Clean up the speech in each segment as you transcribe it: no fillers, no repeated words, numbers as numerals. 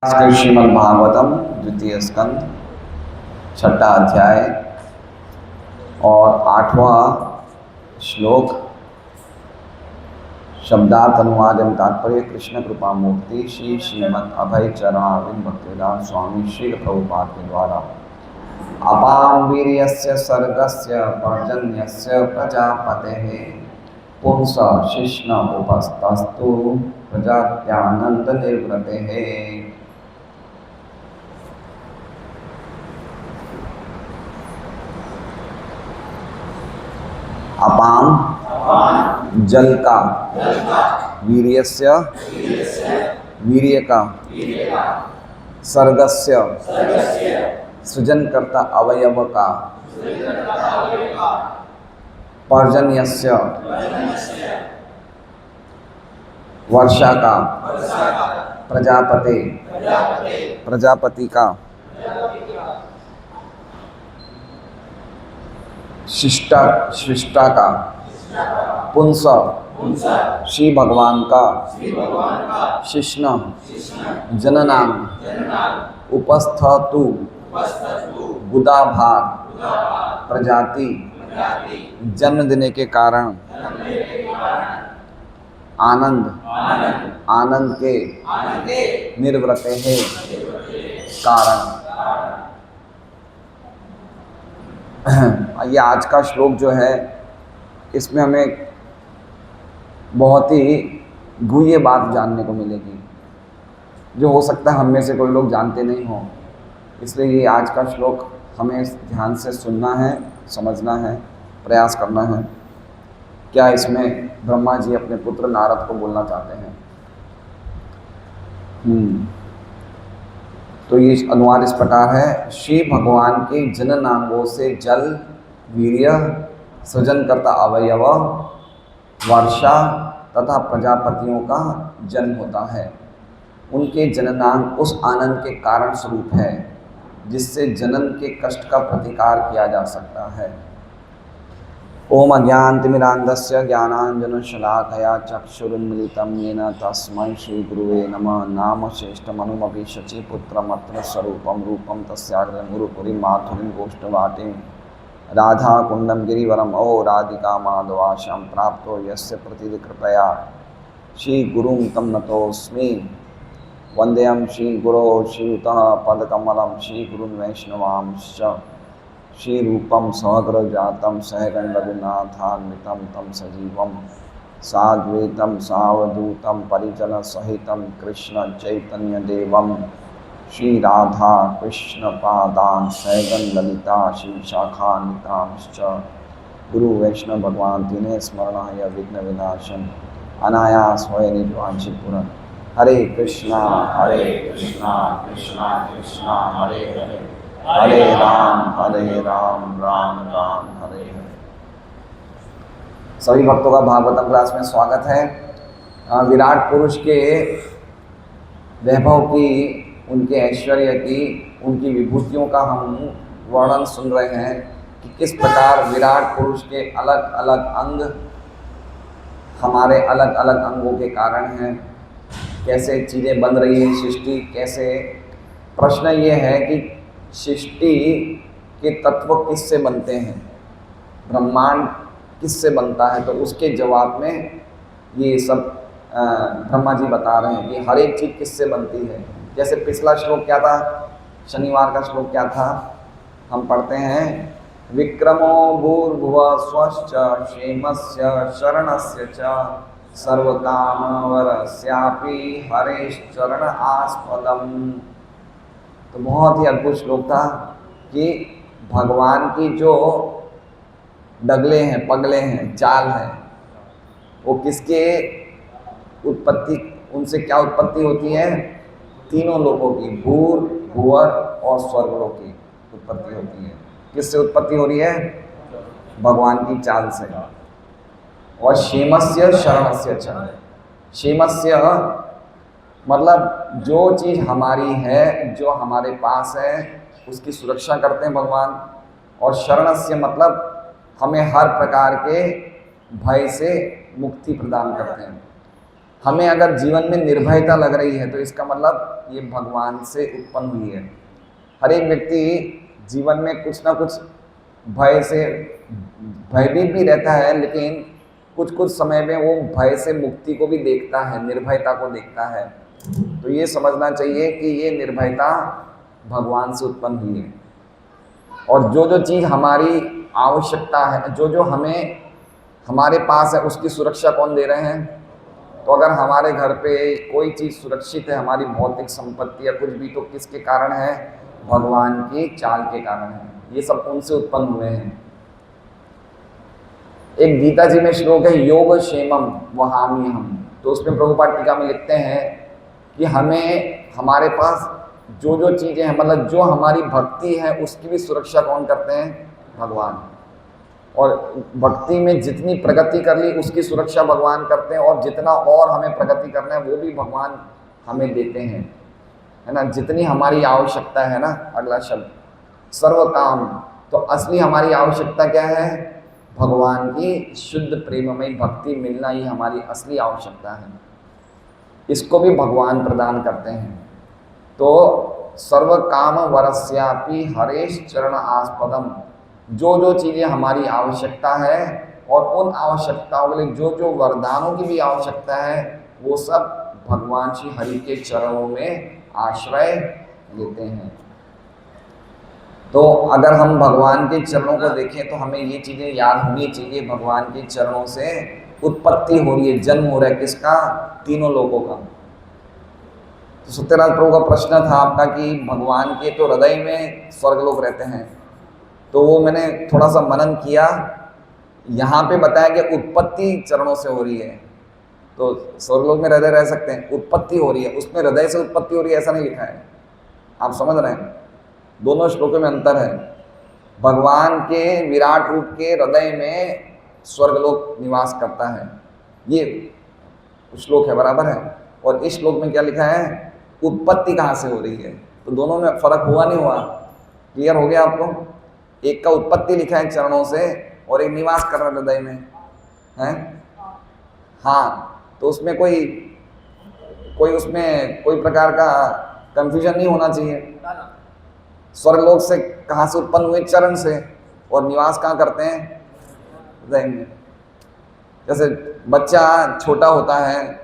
श्रीमद् भागवतम द्वितीय स्कंद छठा अध्याय और 8वां श्लोक। शब्दार्थ अनुवाद एवं तात्पर्य कृष्ण कृपा मूर्ति श्री श्रीमद् अभय चरणारविंद भक्तिवेदांत स्वामी श्री प्रभुपाद के द्वारा अपां वीर्यस्य सर्गस्य पर्जन्यस्य प्रजापतेः पुंस शिष्ण उपस्तस्तु प्रजात्यानंद निर्वृतेः। अपाम जल का, वीर्यस्य वीर्य का, सर्गस्य सृजनकर्ता अवयव का, पर्जन्यस्य वर्षा का, प्रजापति का, शिष्टा का, पुंस श्री भगवान का, शिष्ण जननाम, उपस्थतु गुदाभाग प्रजाति, जन्म देने के कारण, आनंद के, निर्वृते है कारण। ये आज का श्लोक जो है इसमें हमें बहुत ही गुह्य बात जानने को मिलेगी जो हो सकता है हम में से कोई लोग जानते नहीं हो। इसलिए ये आज का श्लोक हमें ध्यान से सुनना है, समझना है, प्रयास करना है। क्या इसमें ब्रह्मा जी अपने पुत्र नारद को बोलना चाहते हैं? तो ये अनुवाद इस प्रकार है। श्री भगवान के जननांगों से जल, वीर्य, सृजनकर्ता अवयव, वर्षा तथा प्रजापतियों का जन्म होता है। उनके जननांग उस आनंद के कारण स्वरूप है जिससे जन्म के कष्ट का प्रतिकार किया जा सकता है। ओम अज्ञानतिमिरान्धस्य ज्ञानाञ्जनशलाकया चक्षुरुन्मिलितं येन तस्मै श्रीगुरुवे नमः। नाम श्रेष्ठमनुमपि शचीपुत्रमत्र स्वरूपं रूपं तस्याग्रं गुरुपुरीं माथुरीं गोष्ठवाटीं राधाकुण्डं गिरिवरम् ओ राधिका माधवाशां प्राप्तो यस्य प्रतिकृपया श्रीगुरुं तं नतोऽस्मि। वन्देऽहं श्रीगुरो श्रीयुतः पदकमलं श्रीगुरुन् वैष्णवांश्च श्रीरूपं सहग्रजातं सहगण रघुनाथान्वितं तं सजीवं साद्वैतं सावधूतं परिजनसहितं कृष्ण चैतन्यदेवं श्रीराधा कृष्णपादान् सहगण ललिता श्रीशाखान्वितांश्च गुरु वैष्णव भगवान तीने स्मरणाय विघ्न विनाशम अनायास होय निर्वांशित पुरन। हरे कृष्णा कृष्णा कृष्णा हरे हरे, हरे राम राम राम हरे हरे। सभी भक्तों का भागवतम क्लास में स्वागत है। विराट पुरुष के वैभव की, उनके ऐश्वर्य की, उनकी विभूतियों का हम वर्णन सुन रहे हैं कि किस प्रकार विराट पुरुष के अलग अलग अंग हमारे अलग अलग अंगों के कारण हैं, कैसे चीज़ें बन रही हैं सृष्टि, कैसे। प्रश्न ये है कि सृष्टि के तत्व किससे बनते हैं, ब्रह्मांड किससे बनता है। तो उसके जवाब में ये सब ब्रह्मा जी बता रहे हैं कि हर एक चीज़ किससे बनती है। जैसे पिछला श्लोक क्या था, शनिवार का श्लोक क्या था, हम पढ़ते हैं विक्रमो भूर्भुवः स्वश्च क्षेमस्य शरणस्य च सर्वकामवरस्यापि हरेश्चरण आस्पदम। तो बहुत ही अद्भुत श्लोक था कि भगवान की जो डगले हैं, पगले हैं, चाल है, वो किसके उत्पत्ति, उनसे क्या उत्पत्ति होती है? तीनों लोगों की, भूर भुवर और स्वर्गलोक की उत्पत्ति होती है। किससे उत्पत्ति हो रही है? भगवान की चाल से। और क्षेमस्य शरणस्य च, क्षेमस्य मतलब जो चीज़ हमारी है, जो हमारे पास है, उसकी सुरक्षा करते हैं भगवान। और शरणस्य मतलब हमें हर प्रकार के भय से मुक्ति प्रदान करते हैं। हमें अगर जीवन में निर्भयता लग रही है तो इसका मतलब ये भगवान से उत्पन्न हुई है। हर एक व्यक्ति जीवन में कुछ ना कुछ भय से भयभीत भी रहता है, लेकिन कुछ कुछ समय में वो भय से मुक्ति को भी देखता है, निर्भयता को देखता है। तो ये समझना चाहिए कि ये निर्भयता भगवान से उत्पन्न हुई है। और जो जो चीज़ हमारी आवश्यकता है, जो जो हमें हमारे पास है, उसकी सुरक्षा कौन दे रहे हैं? तो अगर हमारे घर पे कोई चीज़ सुरक्षित है, हमारी भौतिक संपत्ति या कुछ भी, तो किसके कारण है? भगवान की चाल के कारण है। ये सब उनसे उत्पन्न हुए हैं। एक गीता जी में श्लोक है, योग क्षेमम वहामी हम। तो उसमें प्रभुपाद टीका में लिखते हैं कि हमें हमारे पास जो जो चीज़ें हैं, मतलब जो हमारी भक्ति है, उसकी भी सुरक्षा कौन करते हैं? भगवान। और भक्ति में जितनी प्रगति कर ली उसकी सुरक्षा भगवान करते हैं, और जितना और हमें प्रगति करना है वो भी भगवान हमें देते हैं, है ना। जितनी हमारी आवश्यकता है ना, अगला शब्द सर्व काम। तो असली हमारी आवश्यकता क्या है? भगवान की शुद्ध प्रेममय भक्ति मिलना ही हमारी असली आवश्यकता है। इसको भी भगवान प्रदान करते हैं। तो सर्व काम वरस्यापि हरेश चरण आस्पदम। जो जो चीज़ें हमारी आवश्यकता है और उन आवश्यकताओं के लिए जो जो वरदानों की भी आवश्यकता है, वो सब भगवान श्री हरि के चरणों में आश्रय लेते हैं। तो अगर हम भगवान के चरणों को देखें तो हमें ये चीज़ें याद होनी चाहिए, भगवान के चरणों से उत्पत्ति हो रही है, जन्म हो रहा है। किसका? तीनों लोगों का। तो सत्यनारायण प्रभु का प्रश्न था आपका कि भगवान के तो हृदय में स्वर्ग लोग रहते हैं, तो वो मैंने थोड़ा सा मनन किया। यहाँ पे बताया कि उत्पत्ति चरणों से हो रही है, तो स्वर्गलोक में हृदय रह सकते हैं, उत्पत्ति हो रही है, उसमें हृदय से उत्पत्ति हो रही है ऐसा नहीं लिखा है। आप समझ रहे हैं? दोनों श्लोकों में अंतर है। भगवान के विराट रूप के हृदय में स्वर्गलोक निवास करता है, ये श्लोक है, बराबर है। और इस श्लोक में क्या लिखा है? उत्पत्ति कहाँ से हो रही है। तो दोनों में फर्क हुआ नहीं हुआ? क्लियर हो गया आपको? एक का उत्पत्ति लिखा है चरणों से, और एक निवास कर रहा है हृदय में, है। हाँ, तो उसमें कोई उसमें कोई प्रकार का कंफ्यूजन नहीं होना चाहिए। स्वर्गलोक से कहाँ से उत्पन्न हुए? चरण से। और निवास कहाँ करते हैं? हृदय में। जैसे बच्चा छोटा होता है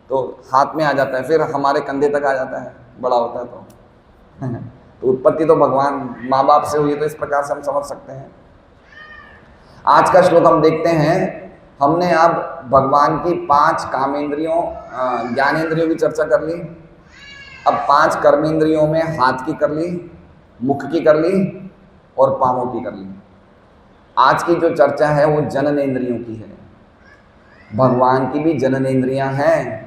तो हाथ में आ जाता है, फिर हमारे कंधे तक आ जाता है, बड़ा होता है तो उत्पत्ति तो भगवान माँ बाप से हुई है। तो इस प्रकार से हम समझ सकते हैं। आज का श्लोक हम देखते हैं। हमने अब भगवान की 5 कामेंद्रियों, ज्ञानेंद्रियों की चर्चा कर ली। अब 5 कर्मेंद्रियों में हाथ की कर ली, मुख की कर ली और पाँवों की कर ली। आज की जो चर्चा है वो जननेंद्रियों की है। भगवान की भी जननेंद्रियां हैं,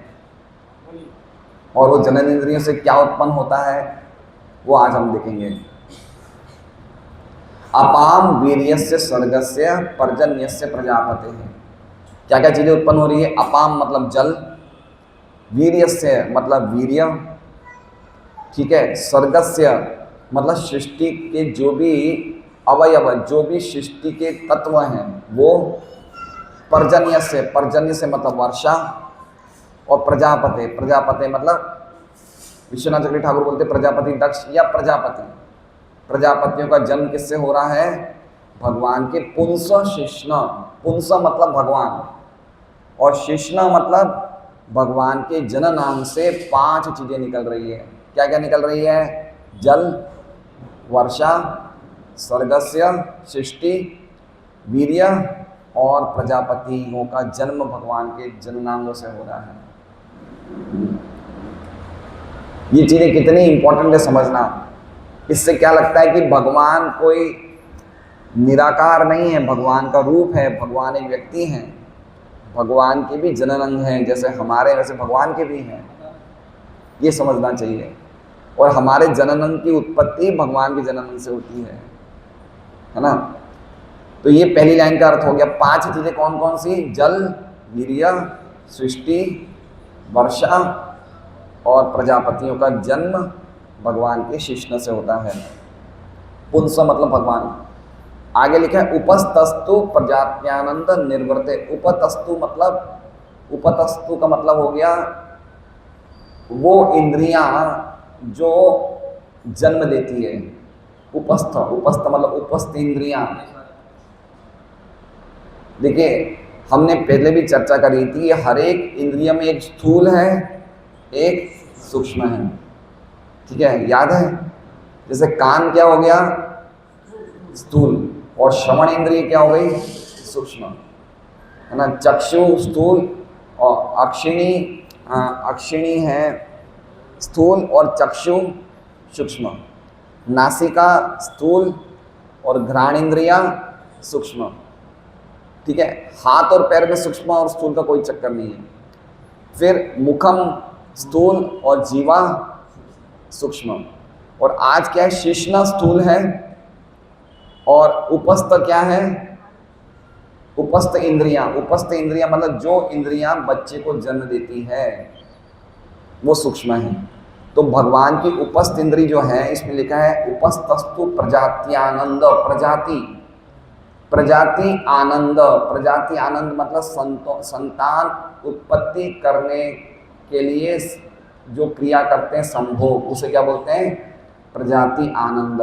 और वो जननेंद्रियों से क्या उत्पन्न होता है वो आज हम देखेंगे। अपाम वीर्यस्य स्वर्गस्य पर्जन्यस्य प्रजापते है। क्या क्या चीजें उत्पन्न हो रही है? अपाम मतलब जल, वीर्यस्य मतलब वीर्य, ठीक है। स्वर्गस्य मतलब सृष्टि के जो भी अवयव, जो भी सृष्टि के तत्व हैं वो। पर्जन्य से मतलब वर्षा। और प्रजापते, प्रजापते मतलब विश्वनाथ चक्रवर्ती ठाकुर बोलते प्रजापति दक्ष या प्रजापति। प्रजापतियों का जन्म किससे हो रहा है? भगवान के पुंस शिष्ण। पुंस मतलब भगवान, और शिष्ण मतलब भगवान के जन नाम से 5 चीजें निकल रही है। क्या क्या निकल रही है? जल, वर्षा, स्वर्गस्य सृष्टि, वीर्य और प्रजापतियों का जन्म भगवान के जननांगों से हो रहा है। ये चीज़ें कितनी इंपॉर्टेंट है समझना। इससे क्या लगता है कि भगवान कोई निराकार नहीं है, भगवान का रूप है, भगवान एक व्यक्ति हैं। भगवान के भी जननांग हैं, जैसे हमारे वैसे भगवान के भी हैं, ये समझना चाहिए। और हमारे जननांग की उत्पत्ति भगवान के जननांग से होती है ना। तो ये पहली लाइन का अर्थ हो गया। 5 चीजें कौन कौन सी? जल, वीर्य, सृष्टि, वर्षा और प्रजापतियों का जन्म भगवान के शिष्ण से होता है। पुंस मतलब भगवान। आगे लिखा है उपस्तस्तु प्रजात्यानंद निर्वर्ते। उपतस्तु मतलब उपतस्तु का मतलब हो गया वो इंद्रियां जो जन्म देती है। उपस्थ, उपस्थ मतलब उपस्थ इंद्रियां। देखिए हमने पहले भी चर्चा करी थी, हर एक इंद्रिय में एक स्थूल है, एक सूक्ष्म है। ठीक है, याद है? जैसे कान क्या हो गया? स्थूल। और श्रवण इंद्रिय क्या हो गई? सूक्ष्म, है ना। चक्षु स्थूल और अक्षिणी है स्थूल और चक्षु सूक्ष्म। नासिका स्थूल और घ्राण इंद्रिया सूक्ष्म। ठीक है, हाथ और पैर में सूक्ष्म और स्थूल का कोई चक्कर नहीं है। फिर मुखम स्थूल और जीवा सूक्ष्म। और आज क्या है? शिश्न स्थूल है और उपस्थ क्या है? उपस्थ इंद्रियां। उपस्थ इंद्रियां मतलब जो इंद्रियां बच्चे को जन्म देती है वो सूक्ष्म है। तो भगवान की उपस्थ इंद्री जो है, इसमें लिखा है उपस्थस्तु प्रजात्यानंद। प्रजाति, प्रजाति आनंद। प्रजाति आनंद मतलब संतान उत्पत्ति करने के लिए जो क्रिया करते हैं संभोग, उसे क्या बोलते हैं? प्रजाति आनंद।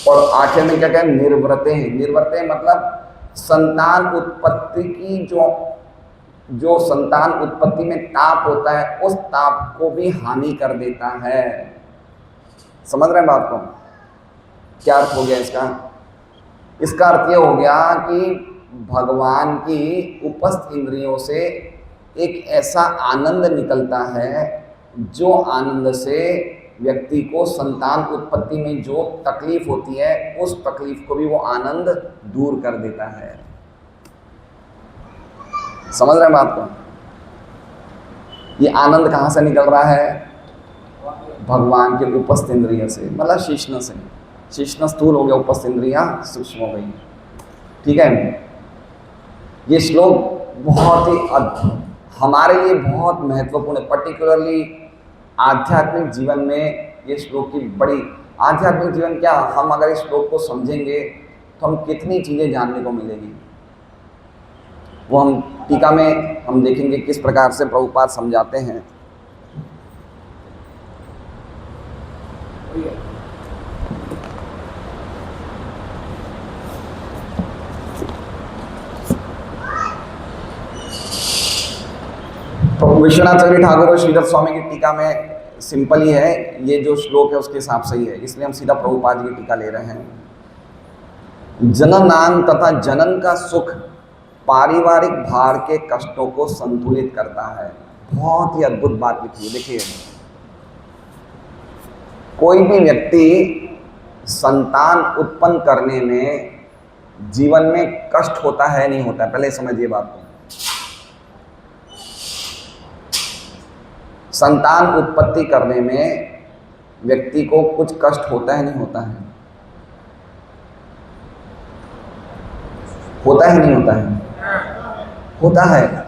और आखिर में क्या कहते हैं? निर्वृते। निर्वृते मतलब संतान उत्पत्ति की जो संतान उत्पत्ति में ताप होता है, उस ताप को भी हानि कर देता है। समझ रहे हैं बात को? क्या अर्थ हो गया इसका? इसका अर्थ ये हो गया कि भगवान की उपस्थ इंद्रियों से एक ऐसा आनंद निकलता है जो आनंद से व्यक्ति को संतान उत्पत्ति में जो तकलीफ होती है, उस तकलीफ को भी वो आनंद दूर कर देता है। समझ रहे हैं बात को? ये आनंद कहाँ से निकल रहा है? भगवान के उपस्थ इंद्रिय से, मतलब शिश्न से। शिश्न स्थूल हो गया, उपस्थ इंद्रियां सूक्ष्म हो गई। ठीक है, ये श्लोक बहुत ही हमारे लिए बहुत महत्वपूर्ण है। पर्टिकुलरली आध्यात्मिक जीवन में ये श्लोक की बड़ी, आध्यात्मिक जीवन क्या, हम अगर इस श्लोक को समझेंगे तो हम कितनी चीज़ें जानने को मिलेगी, वो हम टीका में हम देखेंगे किस प्रकार से प्रभुपाद समझाते हैं। तो विश्वनाथ चक्रवर्ती ठाकुर और श्रीधर स्वामी की टीका में सिंपल ही है, ये जो श्लोक है उसके हिसाब से ही है, इसलिए हम सीधा प्रभुपाद की टीका ले रहे हैं। जननान तथा जनन का सुख पारिवारिक भार के कष्टों को संतुलित करता है। बहुत ही अद्भुत बात लिखी है। देखिए, कोई भी व्यक्ति संतान उत्पन्न करने में जीवन में कष्ट होता है नहीं होता है, पहले समझिए बात को। संतान उत्पत्ति करने में व्यक्ति को कुछ कष्ट होता है नहीं होता है? होता है नहीं होता है? होता है।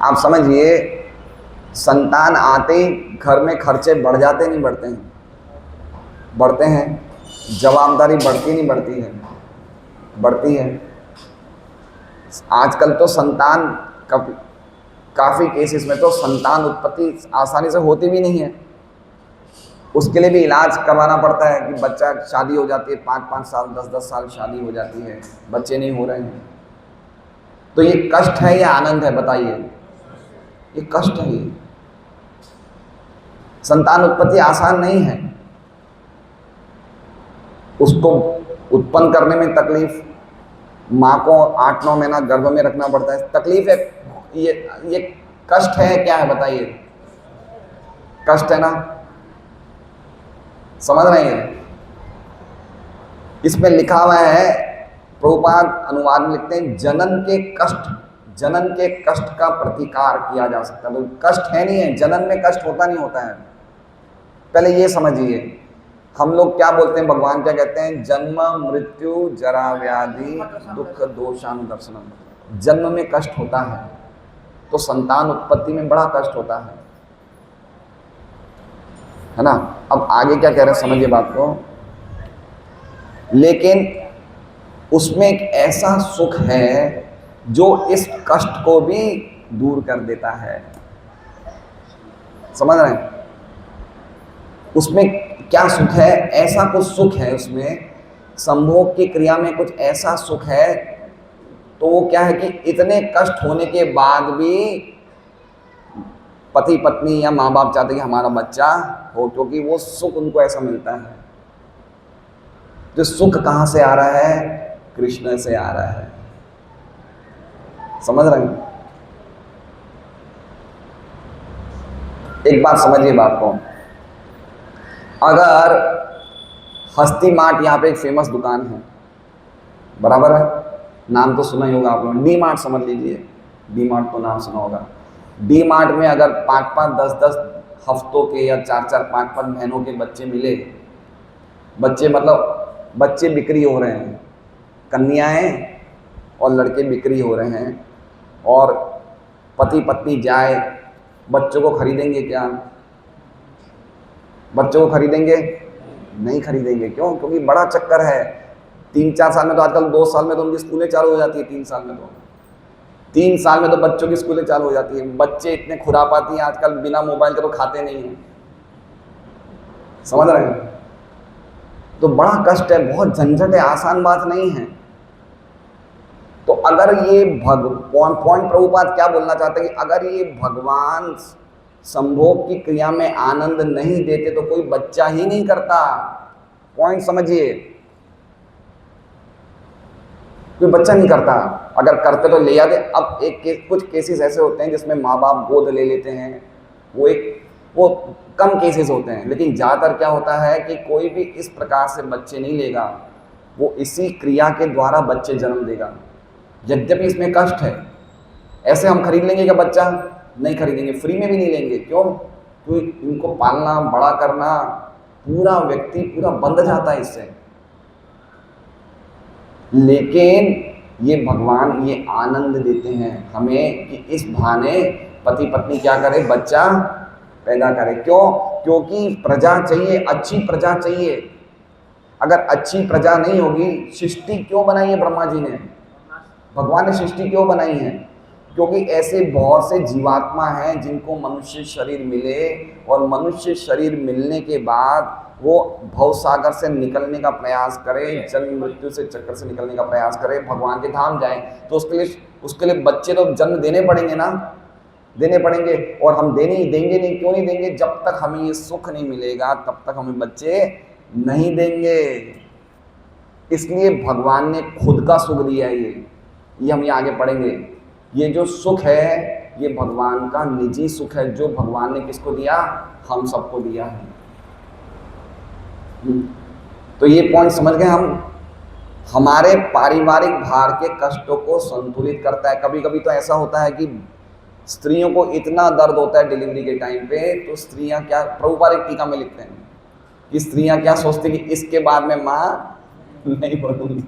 आप समझिए, संतान आते ही घर में खर्चे बढ़ जाते नहीं बढ़ते हैं? बढ़ते हैं। जवाबदारी बढ़ती नहीं बढ़ती है? बढ़ती है। आजकल तो संतान काफ़ी केसेस में तो संतान उत्पत्ति आसानी से होती भी नहीं है, उसके लिए भी इलाज करवाना पड़ता है कि बच्चा, शादी हो जाती है 5-5 साल 10-10 साल शादी हो जाती है, बच्चे नहीं हो रहे हैं। तो ये कष्ट है या आनंद है? बताइए। ये कष्ट है। ये संतान उत्पत्ति आसान नहीं है। उसको उत्पन्न करने में तकलीफ, माँ को 8-9 महीना गर्भ में रखना पड़ता है, तकलीफ है। ये कष्ट है क्या है? बताइए। कष्ट है ना? समझ रहे हैं? इसमें लिखा हुआ है, प्रभुपाद अनुवाद में लिखते हैं, जनन के कष्ट का प्रतिकार किया जा सकता है। तो कष्ट है नहीं है, जनन में कष्ट होता नहीं होता है। पहले ये समझिए, हम लोग क्या बोलते हैं, भगवान क्या कहते हैं? जन्म मृत्यु जरा व्याधि दुख दोषानुदर्शनम। जन्म में कष्ट होता है तो संतान उत्पत्ति में बड़ा कष्ट होता है ना। अब आगे क्या कह रहे हैं समझिए बात को। लेकिन उसमें एक ऐसा सुख है जो इस कष्ट को भी दूर कर देता है। समझ रहे हैं? उसमें क्या सुख है? ऐसा कुछ सुख है उसमें, संभोग की क्रिया में कुछ ऐसा सुख है, तो वो क्या है कि इतने कष्ट होने के बाद भी पति पत्नी या माँ बाप चाहते कि हमारा बच्चा हो, क्योंकि वो सुख उनको ऐसा मिलता है। जो सुख कहाँ से आ रहा है? कृष्ण से आ रहा है। समझ रहे हैं? एक बात समझिए बात को, अगर हस्ती मार्ट, यहाँ पे एक फेमस दुकान है, बराबर है, नाम तो सुना ही होगा आप लोगों ने, डी मार्ट समझ लीजिए, डी मार्ट तो नाम सुना होगा। डी मार्ट में अगर 5-5, 10-10 हफ्तों के या 4-4, 5-5 महीनों के बच्चे मिले, बच्चे मतलब बच्चे बिक्री हो रहे हैं, कन्याएं और लड़के बिक्री हो रहे हैं, और पति पत्नी जाए, बच्चों को खरीदेंगे क्या? बच्चों को खरीदेंगे? नहीं खरीदेंगे। क्यों? क्योंकि बड़ा चक्कर है। 3-4 साल में तो, आजकल 2 साल में तो उनकी स्कूलें चालू हो जाती है, 3 साल में तो, 3 साल में तो बच्चों की स्कूलें चालू हो जाती है। बच्चे इतने खुरापाती हैं आजकल, बिना मोबाइल के तो खाते नहीं हैं। समझ रहे हैं? तो बड़ा कष्ट है, बहुत झंझट है, आसान बात नहीं है। तो अगर ये पॉइंट प्रभुपाद क्या बोलना चाहते हैं कि अगर ये भगवान संभोग की क्रिया में आनंद नहीं देते तो कोई बच्चा ही नहीं करता। पॉइंट समझिए, कोई बच्चा नहीं करता। अगर करते तो ले आते। अब कुछ केसेस ऐसे होते हैं जिसमें माँ बाप गोद ले लेते हैं, वो कम केसेस होते हैं, लेकिन ज़्यादातर क्या होता है कि कोई भी इस प्रकार से बच्चे नहीं लेगा, वो इसी क्रिया के द्वारा बच्चे जन्म देगा। यद्यपि इसमें कष्ट है। ऐसे हम खरीद लेंगे क्या बच्चा? नहीं खरीदेंगे, फ्री में भी नहीं लेंगे। क्यों? क्योंकि इनको पालना, बड़ा करना, पूरा व्यक्ति पूरा बंध जाता है इससे। लेकिन ये भगवान ये आनंद देते हैं हमें कि इस बहाने पति पत्नी क्या करे? बच्चा पैदा करे। क्यों? क्योंकि प्रजा चाहिए, अच्छी प्रजा चाहिए। अगर अच्छी प्रजा नहीं होगी, सृष्टि क्यों बनाई है ब्रह्मा जी ने? भगवान ने सृष्टि क्यों बनाई है? क्योंकि ऐसे बहुत से जीवात्मा हैं जिनको मनुष्य शरीर मिले, और मनुष्य शरीर मिलने के बाद वो भव सागर से निकलने का प्रयास करे, जन्म मृत्यु से चक्कर से निकलने का प्रयास करे, भगवान के धाम जाए। तो उसके लिए बच्चे तो जन्म देने पड़ेंगे ना, देने पड़ेंगे। और हम देंगे नहीं। क्यों नहीं देंगे? जब तक हमें ये सुख नहीं मिलेगा तब तक हमें बच्चे नहीं देंगे। इसलिए भगवान ने खुद का सुख दिया है। ये हम ये आगे पढ़ेंगे। ये जो सुख है ये भगवान का निजी सुख है, जो भगवान ने किसको दिया? हम सबको दिया है। तो ये पॉइंट समझ गए हम। हमारे पारिवारिक भार के कष्टों को संतुलित करता है। कभी कभी तो ऐसा होता है कि स्त्रियों को इतना दर्द होता है डिलीवरी के टाइम पे, तो स्त्रियां क्या, प्रभुपाद एक टीका में लिखते हैं कि स्त्रियां क्या सोचती कि इसके बाद में माँ नहीं बनूंगी,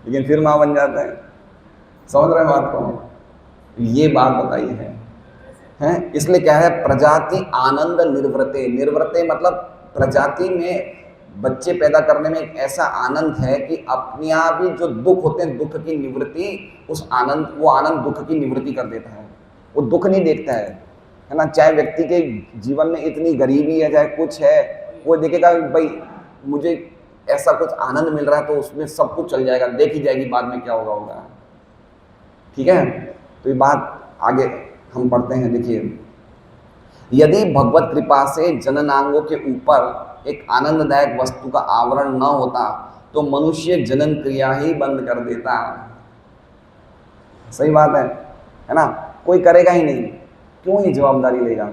लेकिन फिर माँ बन जाता है। समझ रहे हैं बात को? ये बात बताई है। इसलिए क्या है? प्रजाति आनंद निर्वृते। निर्वृते मतलब प्रजाति में बच्चे पैदा करने में एक ऐसा आनंद है कि अपने आप ही जो दुख होते हैं, दुख की निवृत्ति, वो आनंद दुख की निवृत्ति कर देता है। वो दुख नहीं देखता है ना। चाहे व्यक्ति के जीवन में इतनी गरीबी है, चाहे कुछ है, वो देखेगा भाई मुझे ऐसा कुछ आनंद मिल रहा है तो उसमें सब कुछ चल जाएगा, देखी जाएगी बाद में क्या होगा। ठीक है? तो ये बात आगे हम पढ़ते हैं। देखिए, यदि भगवत कृपा से जननांगों के ऊपर एक आनंददायक वस्तु का आवरण न होता तो मनुष्य जनन क्रिया ही बंद कर देता। सही बात है ना? कोई करेगा ही नहीं। क्यों ये जवाबदारी लेगा?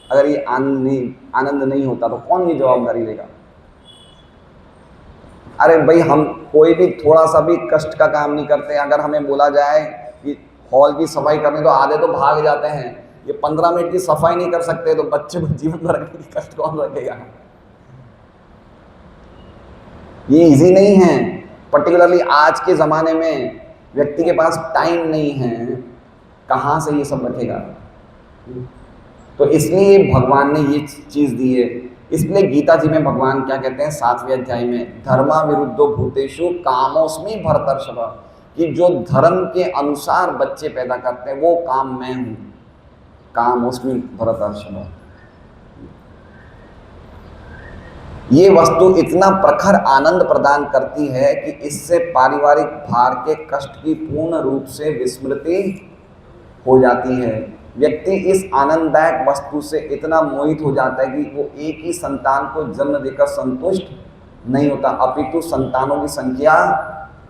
अगर ये आनंद नहीं होता तो कौन ये जवाबदारी लेगा? अरे भाई, हम कोई भी थोड़ा सा भी कष्ट का काम नहीं करते। अगर हमें बोला जाए कि हॉल की सफाई करने, तो आधे तो भाग जाते हैं। ये 15 मिनट की सफाई नहीं कर सकते तो बच्चे को जीवन भर की कष्ट कौन रखेगा? ये इजी नहीं है। पर्टिकुलरली आज के ज़माने में व्यक्ति के पास टाइम नहीं है, कहाँ से ये सब रखेगा? तो इसलिए भगवान ने ये चीज़ दी है। इसलिए गीता जी में भगवान क्या कहते हैं 7वें अध्याय में, धर्मा विरुद्धो भूतेषु कामोस्मि भरतर्षभ। कि जो धर्म के अनुसार बच्चे पैदा करते हैं वो काम मैं हूं। काम उसमें भरतर्षभ। ये वस्तु इतना प्रखर आनंद प्रदान करती है कि इससे पारिवारिक भार के कष्ट की पूर्ण रूप से विस्मृति हो जाती है। व्यक्ति इस आनंददायक वस्तु से इतना मोहित हो जाता है कि वो एक ही संतान को जन्म देकर संतुष्ट नहीं होता, अपितु संतानों की संख्या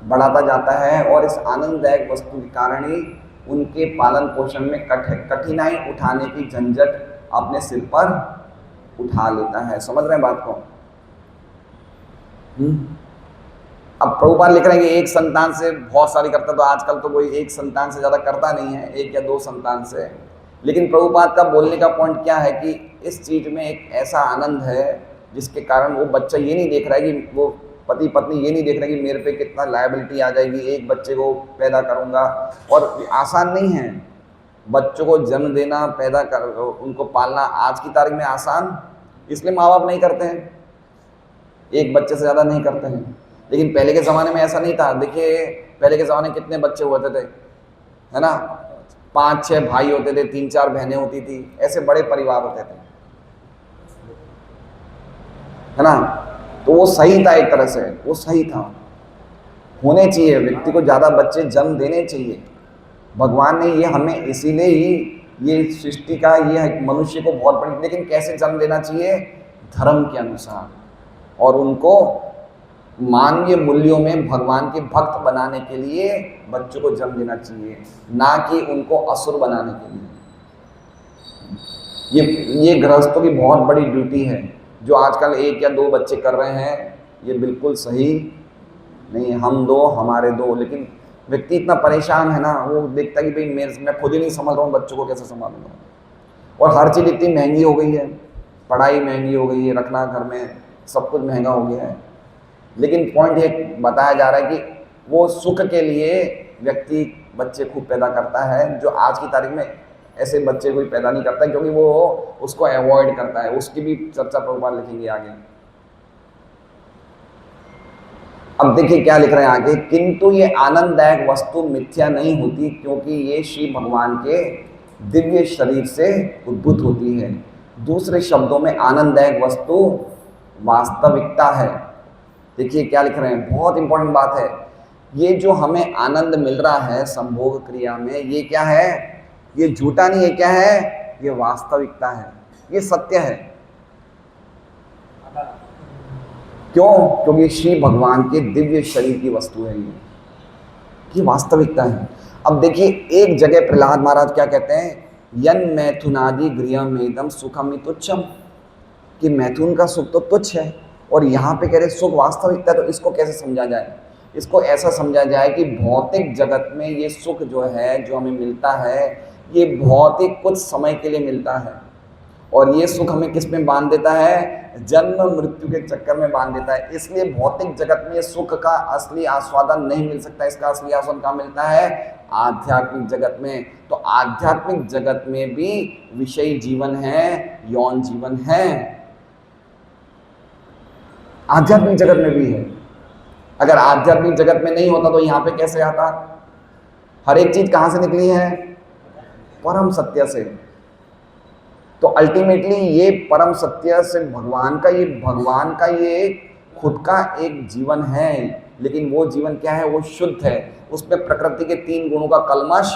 बढ़ाता जाता है और इस आनंददायक वस्तु के कारण ही उनके पालन पोषण में कठिनाई उठाने की झंझट अपने सिर पर उठा लेता है। समझ रहे हैं बात को? अब प्रभुपाद लिख रहे हैं कि एक संतान से बहुत सारी करता, तो आजकल तो कोई एक संतान से ज़्यादा करता नहीं है, एक या दो संतान से। लेकिन प्रभुपाद का बोलने का पॉइंट क्या है कि इस चीज़ में एक ऐसा आनंद है जिसके कारण वो बच्चा ये नहीं देख रहा है कि वो पति पत्नी ये नहीं देख रहे कि मेरे पे कितना लायबिलिटी आ जाएगी, एक बच्चे को पैदा करूँगा। और आसान नहीं है बच्चों को जन्म देना, पैदा कर उनको पालना आज की तारीख में आसान इसलिए माँ बाप नहीं करते हैं, एक बच्चे से ज़्यादा नहीं करते हैं। लेकिन पहले के ज़माने में ऐसा नहीं था। देखिए पहले के ज़माने कितने बच्चे होते थे, है ना? 5-6 भाई होते थे, 3-4 बहनें होती थी, ऐसे बड़े परिवार होते थे, है ना? तो वो सही था, एक तरह से वो सही था। होने चाहिए, व्यक्ति को ज़्यादा बच्चे जन्म देने चाहिए। भगवान ने ये हमें इसीलिए ही ये सृष्टि का ये मनुष्य को बहुत बड़ी, लेकिन कैसे जन्म देना चाहिए? धर्म के अनुसार, और उनको मानवीय मूल्यों में भगवान के भक्त बनाने के लिए बच्चों को जन्म देना चाहिए, ना कि उनको असुर बनाने के लिए। ये गृहस्थों की बहुत बड़ी ड्यूटी है। जो आजकल 1 या 2 बच्चे कर रहे हैं ये बिल्कुल सही नहीं है। हम 2 हमारे 2, लेकिन व्यक्ति इतना परेशान है ना, वो देखता है कि भाई मैं खुद ही नहीं संभाल रहा हूँ, बच्चों को कैसे संभालूंगा। और हर चीज़ इतनी महंगी हो गई है, पढ़ाई महंगी हो गई है, रखना घर में सब कुछ महंगा हो गया है। लेकिन पॉइंट ये बताया जा रहा है कि वो सुख के लिए व्यक्ति बच्चे खूब पैदा करता है, जो आज की तारीख में ऐसे बच्चे कोई पैदा नहीं करता, क्योंकि वो उसको अवॉइड करता है। उसकी भी चर्चा प्रभुपाद लिखेंगे आगे। अब देखिए क्या लिख रहे हैं आगे, किंतु ये आनंददायक वस्तु मिथ्या नहीं होती, क्योंकि ये श्री भगवान के दिव्य शरीर से उद्भूत होती है। दूसरे शब्दों में आनंददायक वस्तु वास्तविकता है। देखिए क्या लिख रहे हैं, बहुत इंपॉर्टेंट बात है। ये जो हमें आनंद मिल रहा है संभोग क्रिया में, ये क्या है? ये झूठा नहीं है, क्या है? ये वास्तविकता है, ये सत्य है। क्यों? क्योंकि श्री भगवान के दिव्य शरीर की वस्तु है ये वास्तविकता है। अब देखिए एक जगह प्रहलाद महाराज क्या कहते हैं, यन मैथुनादि गृहमेदम सुखम तुच्छम, कि मैथुन का सुख तो तुच्छ है, और यहाँ पे कह रहे सुख वास्तविकता। तो इसको कैसे समझा जाए? इसको ऐसा समझा जाए कि भौतिक जगत में ये सुख जो है, जो हमें मिलता है, ये भौतिक कुछ समय के लिए मिलता है, और ये सुख हमें किस में बांध देता है? जन्म मृत्यु के चक्कर में बांध देता है। इसलिए भौतिक जगत में ये सुख का असली आस्वादन नहीं मिल सकता। इसका असली आस्वादन कहाँ मिलता है? आध्यात्मिक जगत में। तो आध्यात्मिक जगत में भी विषयी जीवन है, यौन जीवन है, आध्यात्मिक जगत में भी है। अगर आध्यात्मिक जगत में नहीं होता तो यहाँ पे कैसे आता? हर एक चीज कहाँ से निकली है? परम सत्य से। तो अल्टीमेटली ये परम सत्य से भगवान का ये खुद का एक जीवन है। लेकिन वो जीवन क्या है? वो शुद्ध है, उसमें प्रकृति के 3 गुणों का कलमश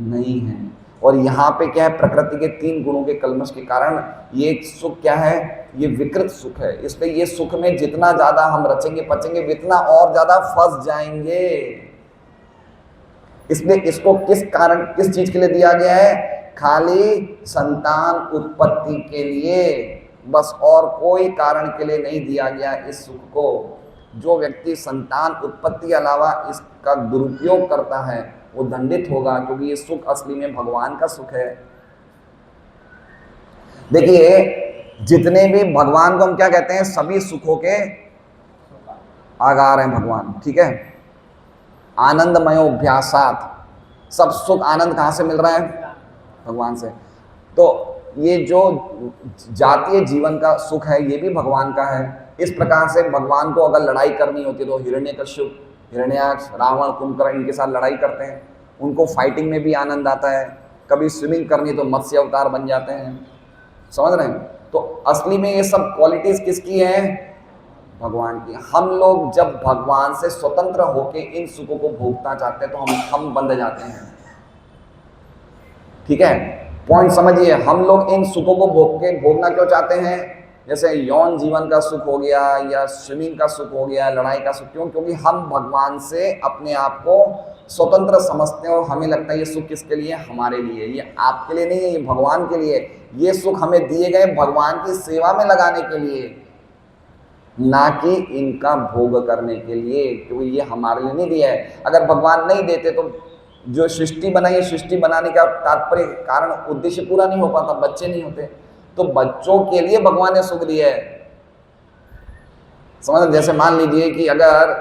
नहीं है। और यहाँ पे क्या है? प्रकृति के 3 गुणों के कलमश के कारण ये सुख क्या है? ये विकृत सुख है। इसलिए ये सुख में जितना ज्यादा हम रचेंगे पचेंगे, उतना और ज्यादा फंस जाएंगे। इसलिए इसको किस कारण, किस चीज के लिए दिया गया है? खाली संतान उत्पत्ति के लिए, बस, और कोई कारण के लिए नहीं दिया गया इस सुख को। जो व्यक्ति संतान उत्पत्ति के अलावा इसका दुरुपयोग करता है वो दंडित होगा, क्योंकि ये सुख असली में भगवान का सुख है। देखिए जितने भी भगवान को हम क्या कहते हैं? सभी सुखों के आगार हैं भगवान, ठीक है? आनंदमयोभ्यासात, सब सुख आनंद कहाँ से मिल रहा है? भगवान से। तो ये जो जातीय जीवन का सुख है ये भी भगवान का है। इस प्रकार से भगवान को अगर लड़ाई करनी होती तो हिरण्यकश्यप हिरण्याक्ष, रावण, कुंभकर्ण इनके साथ लड़ाई करते हैं, उनको फाइटिंग में भी आनंद आता है। कभी स्विमिंग करनी तो मत्स्य अवतार बन जाते हैं, समझ रहे हैं? तो असली में ये सब क्वालिटीज किसकी हैं? भगवान की। हम लोग जब भगवान से स्वतंत्र होके इन सुखों को भोगना चाहते हैं तो हम बंध जाते हैं। ठीक है, पॉइंट समझिए। हम लोग इन सुखों को भोगना क्यों चाहते हैं? जैसे यौन जीवन का सुख हो गया या स्विमिंग का सुख हो गया, लड़ाई का सुख, क्यों? क्योंकि हम भगवान से अपने आप को स्वतंत्र समझते हैं और हमें लगता है ये सुख किसके लिए? हमारे लिए। ये आपके लिए नहीं है, ये भगवान के लिए। ये सुख हमें दिए गए भगवान की सेवा में लगाने के लिए, ना कि इनका भोग करने के लिए, क्योंकि ये हमारे लिए नहीं दिया है। अगर भगवान नहीं देते तो जो सृष्टि बनाई है, सृष्टि बनाने का तात्पर्य कारण उद्देश्य पूरा नहीं हो पाता, बच्चे नहीं होते। तो बच्चों के लिए भगवान ने सुख दिया है, समझ? जैसे मान लीजिए कि अगर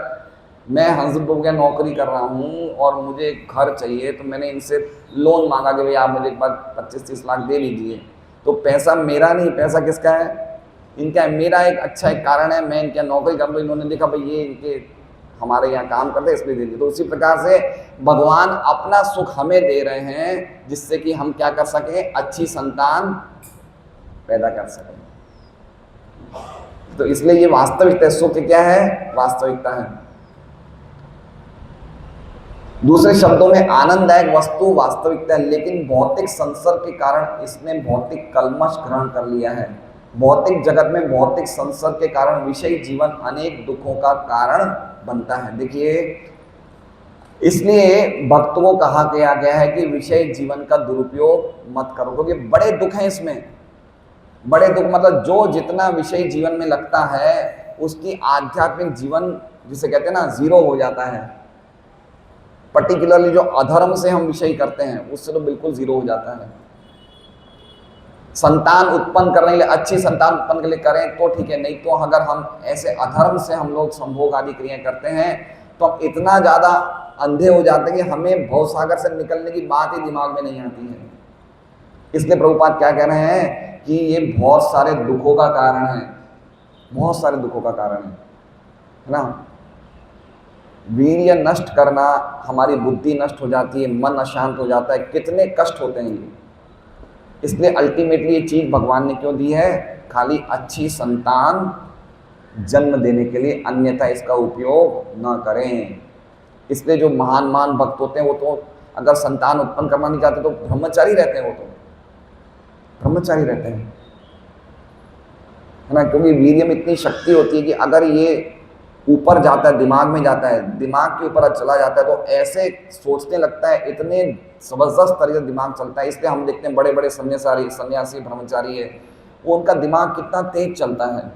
मैं हंस प्रभु के नौकरी कर रहा हूँ और मुझे घर चाहिए, तो मैंने इनसे लोन मांगा कि भाई आप मुझे एक बार 25-30 लाख दे लीजिए, तो पैसा मेरा नहीं, पैसा किसका है? इनका है। मेरा एक अच्छा एक कारण है, मैं इनके नौकरी कर लूँ, इन्होंने देखा भाई ये इनके हमारे यहाँ काम करते हैं इसलिए दे दिए। तो उसी प्रकार से भगवान अपना सुख हमें दे रहे हैं जिससे कि हम क्या कर सकें? अच्छी संतान पैदा कर सकें। तो इसलिए ये वास्तविकता है। सुख क्या है? वास्तविकता है। दूसरे शब्दों में आनंददायक वस्तु वास्तविकता है, लेकिन भौतिक संसर्ग के कारण इसने भौतिक कल्मश ग्रहण कर लिया है। भौतिक जगत में भौतिक संसर्ग के कारण विषयी जीवन अनेक दुखों का कारण बनता है। देखिए, इसलिए भक्तों को कहा गया है कि विषय जीवन का दुरुपयोग मत करो, क्योंकि बड़े दुख हैं इसमें। बड़े दुख मतलब जो जितना विषय जीवन में लगता है उसकी आध्यात्मिक जीवन, जिसे कहते हैं ना, जीरो हो जाता है। पर्टिकुलरली जो अधर्म से हम विषय करते हैं उससे तो बिल्कुल जीरो हो जाता है। संतान उत्पन्न करने के लिए, अच्छी संतान उत्पन्न के लिए करें तो ठीक है, नहीं तो अगर हम ऐसे अधर्म से हम लोग संभोग आदि क्रियाएं करते हैं तो हम इतना ज़्यादा अंधे हो जाते हैं कि हमें भवसागर से निकलने की बात ही दिमाग में नहीं आती है। इसलिए प्रभुपाद क्या कह रहे हैं कि ये बहुत सारे दुखों का कारण है, बहुत सारे दुखों का कारण है ना। वीर्य नष्ट करना, हमारी बुद्धि नष्ट हो जाती है, मन अशांत हो जाता है, कितने कष्ट होते हैं ये। इसलिए अल्टीमेटली ये चीज भगवान ने क्यों दी है? खाली अच्छी संतान जन्म देने के लिए, अन्यथा इसका उपयोग न करें। इसलिए जो महान महान भक्त होते हैं वो तो अगर संतान उत्पन्न करना नहीं चाहते तो ब्रह्मचारी रहते हैं, वो तो ब्रह्मचारी रहते हैं, है ना। क्योंकि वीर्य में इतनी शक्ति होती है कि अगर ये ऊपर जाता है, दिमाग में जाता है, दिमाग के ऊपर चला जाता है तो ऐसे सोचने लगता है, इतने जबरदस्त तरीके से दिमाग चलता है। इसलिए हम देखते हैं बड़े बड़े सन्यासी ब्रह्मचारी है, वो उनका दिमाग कितना तेज चलता है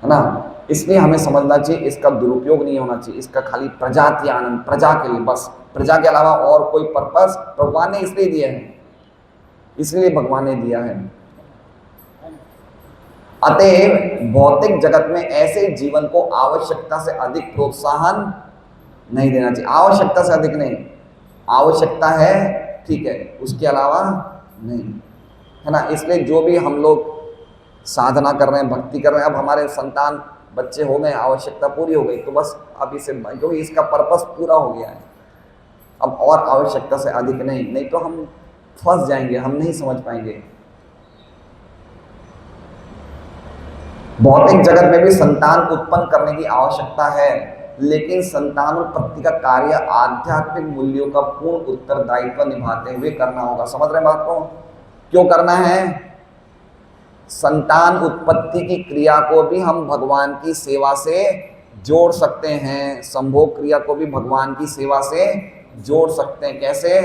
ना। इसलिए हमें समझना चाहिए इसका दुरुपयोग नहीं होना चाहिए, इसका खाली प्रजाति आनंद, प्रजा के लिए, बस प्रजा के अलावा और कोई पर्पस भगवान ने इसलिए दिया है, इसलिए भगवान ने दिया है। अतएव भौतिक जगत में ऐसे जीवन को आवश्यकता से अधिक प्रोत्साहन नहीं देना चाहिए। आवश्यकता से अधिक नहीं, आवश्यकता है ठीक है, उसके अलावा नहीं, है ना। इसलिए जो भी हम लोग साधना कर रहे हैं, भक्ति कर रहे हैं, अब हमारे संतान बच्चे हो गए, आवश्यकता पूरी हो गई, तो बस अब इसे, क्योंकि इसका पर्पस पूरा हो गया है, अब और आवश्यकता से अधिक नहीं, नहीं तो हम फंस जाएंगे, हम नहीं समझ पाएंगे। भौतिक जगत में भी संतान उत्पन्न करने की आवश्यकता है, लेकिन संतानोत्पत्ति का कार्य आध्यात्मिक मूल्यों का पूर्ण उत्तरदायित्व निभाते हुए करना होगा। समझ रहे हैं बात को? क्यों करना है? संतान उत्पत्ति की क्रिया को भी हम भगवान की सेवा से जोड़ सकते हैं, संभोग क्रिया को भी भगवान की सेवा से जोड़ सकते हैं। कैसे?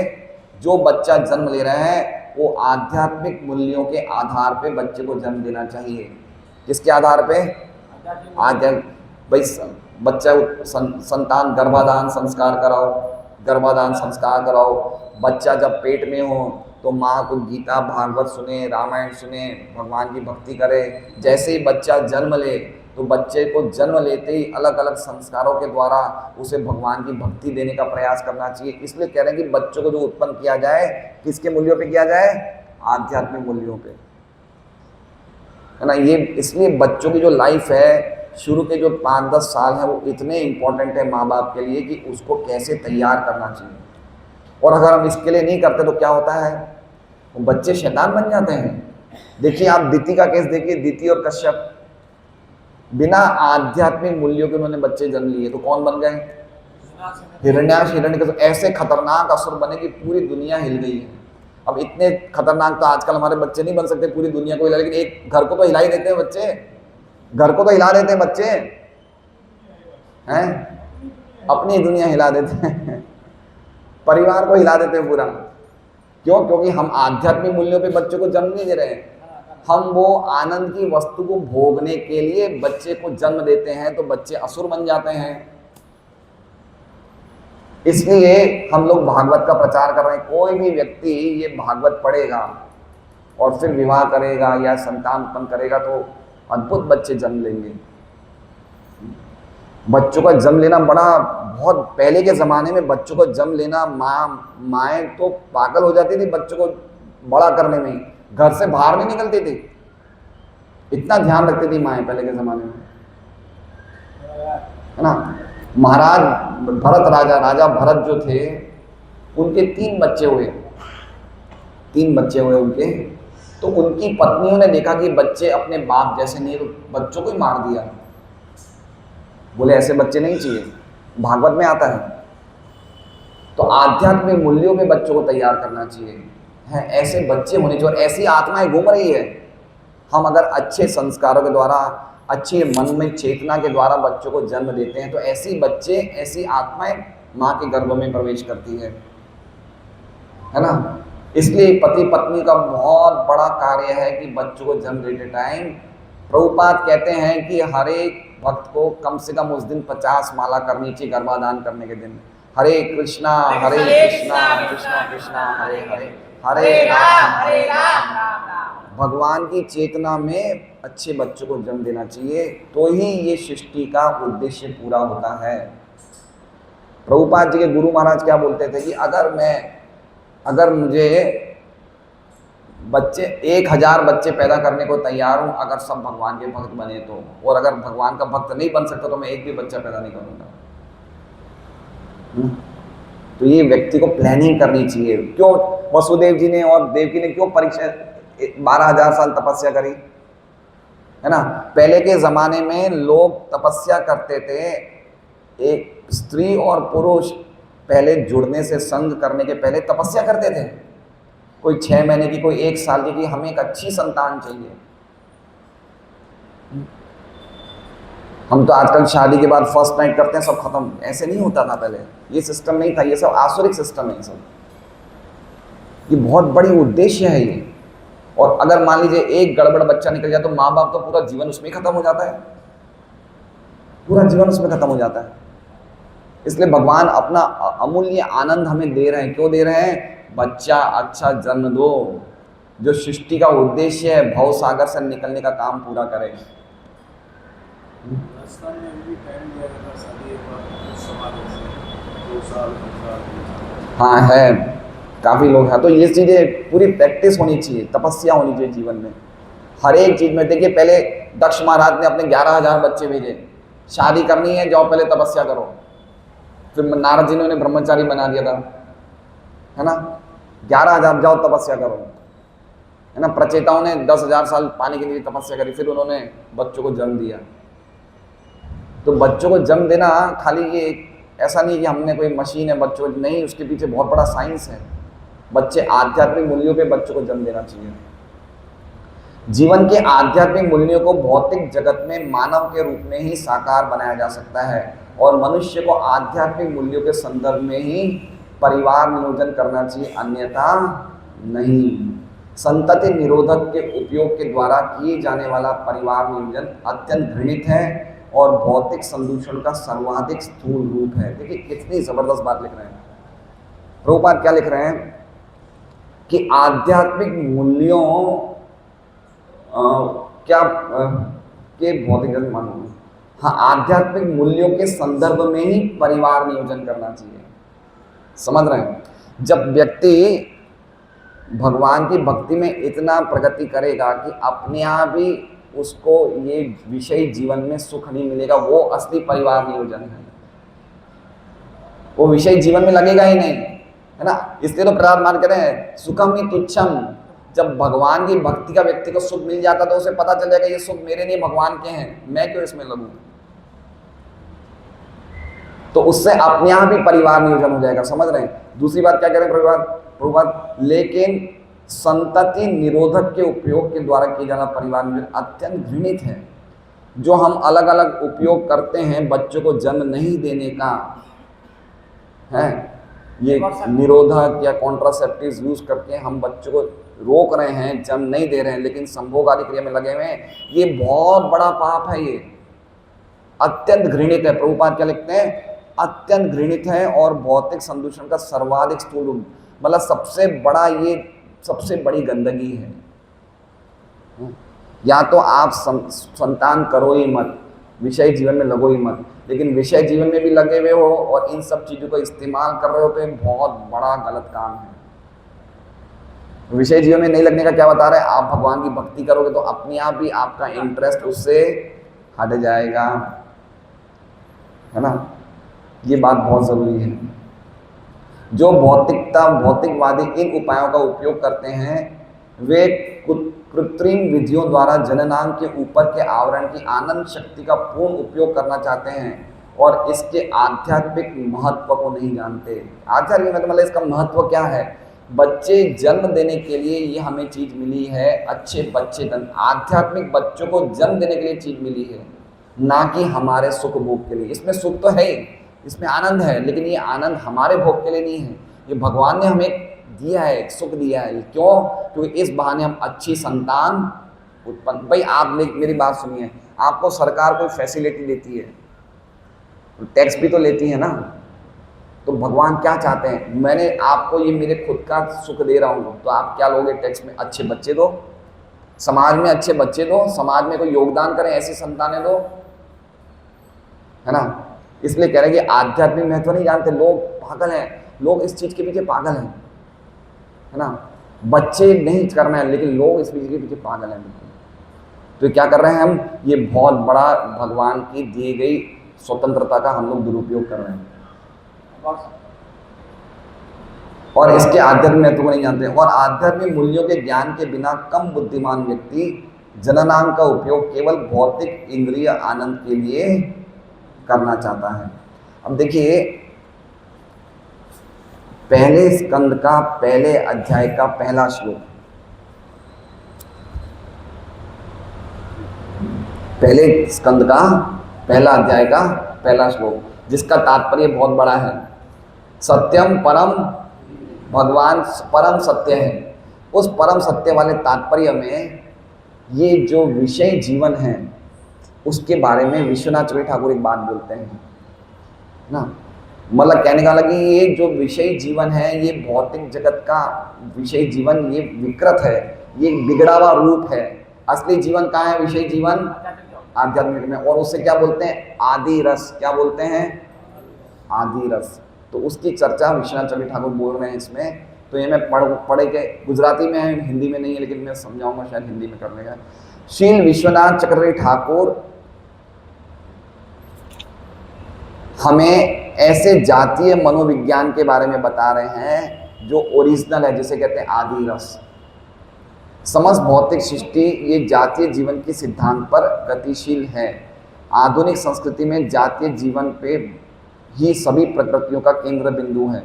जो बच्चा जन्म ले रहे हैं वो आध्यात्मिक मूल्यों के आधार पे बच्चे को जन्म देना चाहिए। किसके आधार पे? भाई बच्चा संतान गर्भाधान संस्कार कराओ, गर्भाधान संस्कार कराओ। बच्चा जब पेट में हो तो माँ को गीता भागवत सुने, रामायण सुने, भगवान की भक्ति करे। जैसे ही बच्चा जन्म ले तो बच्चे को जन्म लेते ही अलग अलग संस्कारों के द्वारा उसे भगवान की भक्ति देने का प्रयास करना चाहिए। इसलिए कह रहे हैं कि बच्चों को जो उत्पन्न किया जाए किसके मूल्यों पे किया जाए? आध्यात्मिक मूल्यों पे, है ना। ये इसलिए बच्चों की जो लाइफ है शुरू के जो 5-10 साल है वो इतने इम्पोर्टेंट है माँ बाप के लिए कि उसको कैसे तैयार करना चाहिए। और अगर हम इसके लिए नहीं करते तो क्या होता है, वो बच्चे शैतान बन जाते हैं। देखिए आप दीति का केस देखिए, दीति और कश्यप बिना आध्यात्मिक मूल्यों के उन्होंने बच्चे जन्म लिए तो कौन बन गए, हिरण्याक्ष हिरण्यकशिपु। ऐसे खतरनाक असुर बने कि पूरी दुनिया हिल गई है। अब इतने खतरनाक तो आजकल हमारे बच्चे नहीं बन सकते पूरी दुनिया को हिला, लेकिन एक घर को तो हिला ही देते हैं बच्चे, घर को तो हिला देते हैं बच्चे हैं, अपनी दुनिया हिला देते हैं, परिवार को हिला देते हैं पूरा। क्यों? क्योंकि हम आध्यात्मिक मूल्यों पे बच्चों को जन्म नहीं दे रहे हैं। हम वो आनंद की वस्तु को भोगने के लिए बच्चे को जन्म देते हैं, तो बच्चे असुर बन जाते हैं। इसलिए हम लोग भागवत का प्रचार कर रहे हैं। कोई भी व्यक्ति ये भागवत पढ़ेगा और फिर विवाह करेगा या संतान उत्पन्न करेगा तो अद्भुत बच्चे जन्म लेंगे। बच्चों का जन्म लेना बहुत पहले के ज़माने में बच्चों को जन्म लेना, माएँ तो पागल हो जाती थी बच्चों को बड़ा करने में, घर से बाहर नहीं निकलती थी, इतना ध्यान रखती थी माएँ पहले के ज़माने में, है ना। महाराज भरत राजा भरत जो थे उनके 3 बच्चे हुए उनके। तो उनकी पत्नियों ने देखा कि बच्चे अपने बाप जैसे नहीं, तो बच्चों को ही मार दिया। बोले ऐसे बच्चे नहीं चाहिए, भागवत में आता है। तो आध्यात्मिक मूल्यों में बच्चों को तैयार करना चाहिए, है ऐसे बच्चे होने चाहिए। और ऐसी आत्माएं घूम रही है, हम अगर अच्छे संस्कारों के द्वारा, अच्छे मन में चेतना के द्वारा बच्चों को जन्म देते हैं तो ऐसी बच्चे, ऐसी आत्माएं माँ के गर्भ में प्रवेश करती है ना। इसलिए पति पत्नी का बहुत बड़ा कार्य है कि बच्चों को जन्म देते टाइम, प्रभुपाद कहते हैं कि हर एक भक्त को कम से कम उस दिन 50 माला करनी चाहिए गर्भाधान करने के दिन। हरे कृष्णा कृष्णा कृष्णा हरे हरे, हरे राम भगवान की चेतना में अच्छे बच्चों को जन्म देना चाहिए, तो ही ये सृष्टि का उद्देश्य पूरा होता है। प्रभुपाद जी के गुरु महाराज क्या बोलते थे कि अगर मुझे बच्चे 1000 बच्चे पैदा करने को तैयार हूँ, अगर सब भगवान के भक्त बने तो, और अगर भगवान का भक्त नहीं बन सकता तो मैं एक भी बच्चा पैदा नहीं करूँगा। तो ये व्यक्ति को प्लानिंग करनी चाहिए। क्यों वसुदेव जी ने और देवकी ने क्यों परीक्षा 12,000 साल तपस्या करी, है ना। पहले के ज़माने में लोग तपस्या करते थे, एक स्त्री और पुरुष पहले जुड़ने से, संग करने के पहले तपस्या करते थे। कोई 6 महीने की, कोई 1 साल की, हमें एक अच्छी संतान चाहिए। हम तो आजकल शादी के बाद फर्स्ट नाइट करते हैं, सब खत्म। ऐसे नहीं होता था पहले, ये सिस्टम नहीं था, ये सब आसुरिक सिस्टम है। सब ये बहुत बड़ी उद्देश्य है ये। और अगर मान लीजिए एक गड़बड़ बच्चा निकल जाए तो माँ बाप तो पूरा जीवन उसमें ही खत्म हो जाता है, पूरा जीवन उसमें खत्म हो जाता है। इसलिए भगवान अपना अमूल्य आनंद हमें दे रहे हैं। क्यों दे रहे हैं? बच्चा अच्छा जन्म दो, जो सृष्टि का उद्देश्य है भव सागर से निकलने का काम पूरा करे। हाँ है, काफ़ी लोग हैं। तो ये चीज़ें पूरी प्रैक्टिस होनी चाहिए, तपस्या होनी चाहिए जीवन में, हर एक चीज़ में। देखिए पहले दक्ष महाराज ने अपने 11,000 बच्चे भेजे, शादी करनी है जाओ पहले तपस्या करो। फिर नारद जी ने उन्हें ब्रह्मचारी बना दिया था, है ना। 11,000 जाओ तपस्या करो, है ना। प्रचेताओं ने 10,000 साल पाने के लिए तपस्या करी, फिर उन्होंने बच्चों को जन्म दिया। तो बच्चों को जन्म देना खाली ये ऐसा नहीं कि हमने कोई मशीन है बच्चों, नहीं, उसके पीछे बहुत बड़ा साइंस है। बच्चे आध्यात्मिक मूल्यों पे बच्चों को जन्म देना चाहिए। जीवन के आध्यात्मिक मूल्यों को भौतिक जगत में मानव के रूप में ही साकार बनाया जा सकता है, और मनुष्य को आध्यात्मिक मूल्यों के संदर्भ में ही परिवार नियोजन करना चाहिए, अन्यथा नहीं। संतति निरोधक के उपयोग के द्वारा किए जाने वाला परिवार नियोजन अत्यंत घृणित है और भौतिक संदूषण का सर्वाधिक स्थूल रूप है। देखिए कितनी जबरदस्त बात लिख रहे हैं प्रभुपाद। क्या लिख रहे हैं कि आध्यात्मिक मूल्यों के भौतिक मानो, हाँ, आध्यात्मिक मूल्यों के संदर्भ में ही परिवार नियोजन करना चाहिए। समझ रहे हैं? जब व्यक्ति भगवान की भक्ति में इतना प्रगति करेगा कि अपने आप ही उसको ये विषय जीवन में सुख नहीं मिलेगा, वो असली परिवार नियोजन है, वो विषय जीवन में लगेगा ही नहीं, है ना। इसलिए तो प्रहलाद महाराज कह रहे हैं सुखम ही तुच्छम। जब भगवान की भक्ति का व्यक्ति को सुख मिल जाता तो उसे पता चल जाएगा ये सुख मेरे नहीं भगवान के हैं, मैं क्यों इसमें लगूं। तो उससे अपने यहाँ भी परिवार नियोजन हो जाएगा, समझ रहे हैं। दूसरी बात क्या कह रहे हैं प्रभुपाद, लेकिन संतति निरोधक के उपयोग के द्वारा किया जाना परिवार नियोजन अत्यंत घृणित है। जो हम अलग अलग उपयोग करते हैं बच्चों को जन्म नहीं देने का, है ये निरोधक या कॉन्ट्रासेप्टिव यूज करके हम बच्चों को रोक रहे हैं, जन्म नहीं दे रहे हैं, लेकिन संभोग आदि क्रिया में लगे हुए हैं, ये बहुत बड़ा पाप है, ये अत्यंत घृणित है। प्रभुपाद क्या लिखते हैं, अत्यंत घृणित है और भौतिक संदूषण का सर्वाधिक स्थूल, मतलब सबसे बड़ा, ये सबसे बड़ी गंदगी है। या तो आप संतान करो ही मत, विषय जीवन में लगो ही मत, लेकिन विषय जीवन में भी लगे हुए हो और इन सब चीजों को इस्तेमाल कर रहे हो तो ये बहुत बड़ा गलत काम है। विषय जीवन में नहीं लगने का क्या बता रहे हैं, आप भगवान की भक्ति करोगे तो अपने आप ही आपका इंटरेस्ट उससे हट जाएगा, है ना। ये बात बहुत जरूरी है। जो भौतिकवादी इन उपायों का उपयोग करते हैं वे कृत्रिम विधियों द्वारा जननांग के ऊपर के आवरण की आनंद शक्ति का पूर्ण उपयोग करना चाहते हैं और इसके आध्यात्मिक महत्व को नहीं जानते। आध्यात्मिक मतलब इसका महत्व क्या है, बच्चे जन्म देने के लिए ये हमें चीज मिली है, अच्छे बच्चे आध्यात्मिक बच्चों को जन्म देने के लिए चीज मिली है, ना कि हमारे सुख भोग के लिए। इसमें सुख तो है, इसमें आनंद है, लेकिन ये आनंद हमारे भोग के लिए नहीं है, ये भगवान ने हमें दिया है, सुख दिया है। क्यों? क्योंकि इस बहाने हम अच्छी संतान उत्पन्न। भाई आप मेरी बात सुनिए, आपको सरकार कोई फैसिलिटी देती है, टैक्स भी तो लेती है ना, तो भगवान क्या चाहते हैं, मैंने आपको ये मेरे खुद का सुख दे रहा हूँ, तो आप क्या लोगे टैक्स में, अच्छे बच्चे दो, समाज में अच्छे बच्चे दो, समाज में कोई योगदान करें, ऐसी संतानें दो, है ना। इसलिए कह रहे हैं कि आध्यात्मिक महत्व नहीं जानते लोग, पागल हैं लोग, इस चीज के पीछे पागल हैं, है ना। बच्चे नहीं करना है लेकिन लोग इस चीज के पीछे पागल हैं। तो क्या कर रहे हैं हम, ये बहुत बड़ा भगवान की दी गई स्वतंत्रता का हम लोग दुरुपयोग कर रहे हैं और इसके आध्यात्मिक महत्व को नहीं जानते। और आध्यात्मिक मूल्यों के ज्ञान के बिना कम बुद्धिमान व्यक्ति जननांग का उपयोग केवल भौतिक इंद्रिय आनंद के लिए करना चाहता है। अब देखिए पहले स्कंद का पहले अध्याय का पहला श्लोक, पहले स्कंद का पहला अध्याय का पहला श्लोक, जिसका तात्पर्य बहुत बड़ा है। सत्यम परम, भगवान परम सत्य है। उस परम सत्य वाले तात्पर्य में ये जो विषय जीवन है उसके बारे में विश्वनाथ चक्रवर्ती ठाकुर एक बात बोलते हैं ना, मतलब कहने का लगी ये जो विषय जीवन है ये भौतिक जगत का विषय जीवन, ये विकृत है, ये बिगड़ा हुआ रूप है। असली जीवन कहाँ है, विषय जीवन आध्यात्मिक में, और उसे क्या बोलते हैं, आदि रस। क्या बोलते हैं, आदि रस। तो उसकी चर्चा विश्वनाथ चक्रवर्ती ठाकुर बोल रहे हैं इसमें। तो ये मैं पढ़े के गुजराती में है, हिंदी में नहीं है, लेकिन मैं समझाऊंगा शायद हिंदी में कर लेगा। श्री विश्वनाथ चक्रवर्ती ठाकुर हमें ऐसे जातीय मनोविज्ञान के बारे में बता रहे हैं जो ओरिजिनल है, जिसे कहते हैं आदि रस। समस्त भौतिक सृष्टि ये जातीय जीवन के सिद्धांत पर गतिशील है। आधुनिक संस्कृति में जातीय जीवन पे ही सभी प्रकृतियों का केंद्र बिंदु है।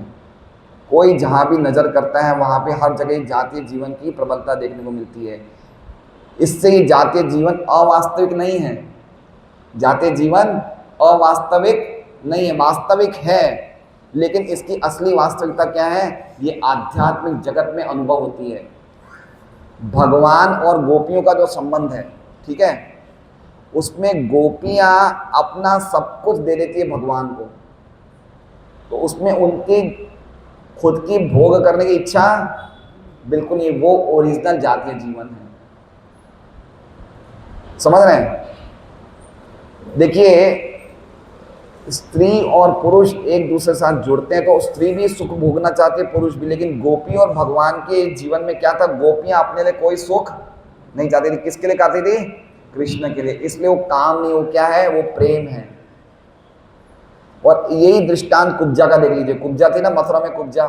कोई जहाँ भी नजर करता है वहाँ पे हर जगह जातीय जीवन की प्रबलता देखने को मिलती है। इससे ये जातीय जीवन अवास्तविक नहीं है, जातीय जीवन अवास्तविक नहीं है, वास्तविक है, लेकिन इसकी असली वास्तविकता क्या है, ये आध्यात्मिक जगत में अनुभव होती है। भगवान और गोपियों का जो संबंध है, ठीक है, उसमें गोपियां अपना सब कुछ दे देती है भगवान को, तो उसमें उनकी खुद की भोग करने की इच्छा बिल्कुल नहीं। वो ओरिजिनल जातीय जीवन है, समझ रहे हैं। देखिए स्त्री और पुरुष एक दूसरे के साथ जुड़ते हैं तो स्त्री भी सुख भोगना चाहती है, पुरुष भी, लेकिन गोपी और भगवान के जीवन में क्या था, गोपियां अपने लिए कोई सुख नहीं चाहती थी। किसके लिए चाहती थी, कृष्ण के लिए, इसलिए वो काम नहीं, वो क्या है, वो प्रेम है। और यही दृष्टांत कुब्जा का देख लीजिए। कुब्जा थी ना मथुरा में, कुब्जा,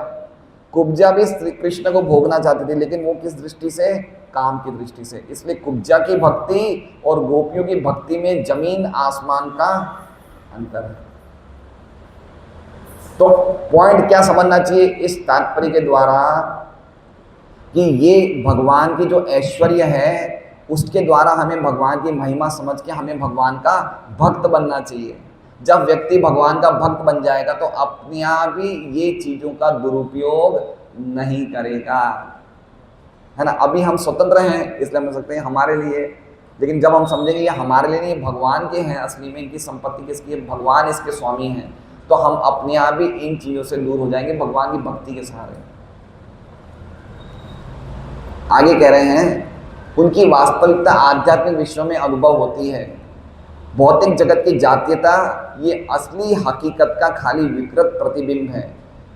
कुब्जा भी श्री कृष्ण को भोगना चाहती थी, लेकिन वो किस दृष्टि से, काम की दृष्टि से। इसलिए कुब्जा की भक्ति और गोपियों की भक्ति में जमीन आसमान का अंतर है। तो पॉइंट क्या समझना चाहिए इस तात्पर्य के द्वारा, कि ये भगवान की जो ऐश्वर्य है उसके द्वारा हमें भगवान की महिमा समझ के हमें भगवान का भक्त बनना चाहिए। जब व्यक्ति भगवान का भक्त बन जाएगा तो अपने आप ही ये चीजों का दुरुपयोग नहीं करेगा, है ना। अभी हम स्वतंत्र हैं इसलिए हम सकते हैं हमारे लिए, लेकिन जब हम समझेंगे ये हमारे लिए नहीं, भगवान के हैं, असली में इनकी संपत्ति किसकी है, भगवान इसके स्वामी हैं, तो हम अपने आप ही इन चीजों से दूर हो जाएंगे भगवान की भक्ति के सहारे। आगे कह रहे हैं, उनकी वास्तविकता आध्यात्मिक विश्व में अनुभव होती है। भौतिक जगत की जातीयता ये असली हकीकत का खाली विकृत प्रतिबिंब है।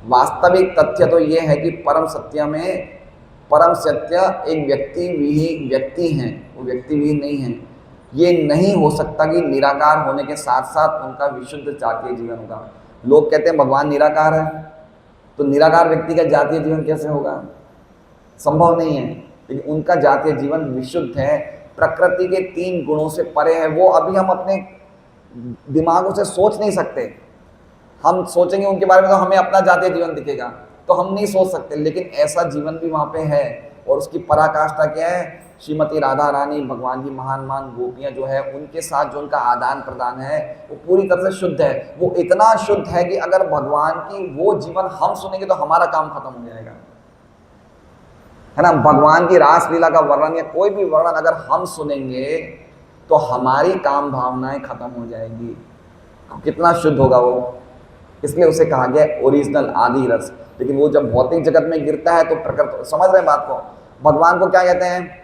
वास्तविक तथ्य तो ये है कि परम सत्य एक व्यक्ति हैं, वो व्यक्ति विहीन नहीं है। ये नहीं हो सकता कि निराकार होने के साथ साथ उनका विशुद्ध जातीय जीवन होगा। लोग कहते हैं भगवान निराकार है, तो निराकार व्यक्ति का जातीय जीवन कैसे होगा, संभव नहीं है। लेकिन उनका जातीय जीवन विशुद्ध है, प्रकृति के 3 गुणों से परे है। वो अभी हम अपने दिमागों से सोच नहीं सकते। हम सोचेंगे उनके बारे में तो हमें अपना जातीय जीवन दिखेगा, तो हम नहीं सोच सकते, लेकिन ऐसा जीवन भी वहाँ पे है। और उसकी पराकाष्ठा क्या है, श्रीमती राधा रानी, भगवान की महान गोपियाँ जो है, उनके साथ जो उनका आदान प्रदान है वो पूरी तरह से शुद्ध है। वो इतना शुद्ध है कि अगर भगवान की वो जीवन हम सुनेंगे तो हमारा काम खत्म हो जाएगा, है ना। भगवान की रासलीला का वर्णन या कोई भी वर्णन अगर हम सुनेंगे तो हमारी काम भावनाएं खत्म हो जाएगी। कितना शुद्ध होगा वो, इसलिए उसे कहा गया ओरिजिनल, आदि रस। लेकिन वो जब भौतिक जगत में गिरता है तो प्रकृति, समझ रहे हैं बात को, भगवान को क्या कहते हैं,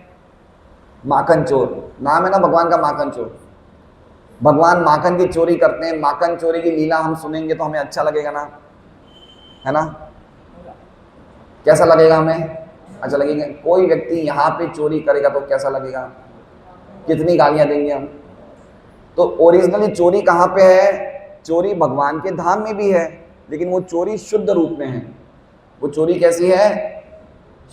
माखन चोर, नाम है ना भगवान का, माखन चोर। भगवान माखन की चोरी करते हैं। माखन चोरी की लीला हम सुनेंगे तो हमें अच्छा लगेगा ना, है ना, कैसा लगेगा हमें, अच्छा लगेगा। कोई व्यक्ति यहाँ पे चोरी करेगा तो कैसा लगेगा, कितनी गालियां देंगे हम। तो ओरिजिनली चोरी कहाँ पे है, चोरी भगवान के धाम में भी है, लेकिन वो चोरी शुद्ध रूप में है। वो चोरी कैसी है,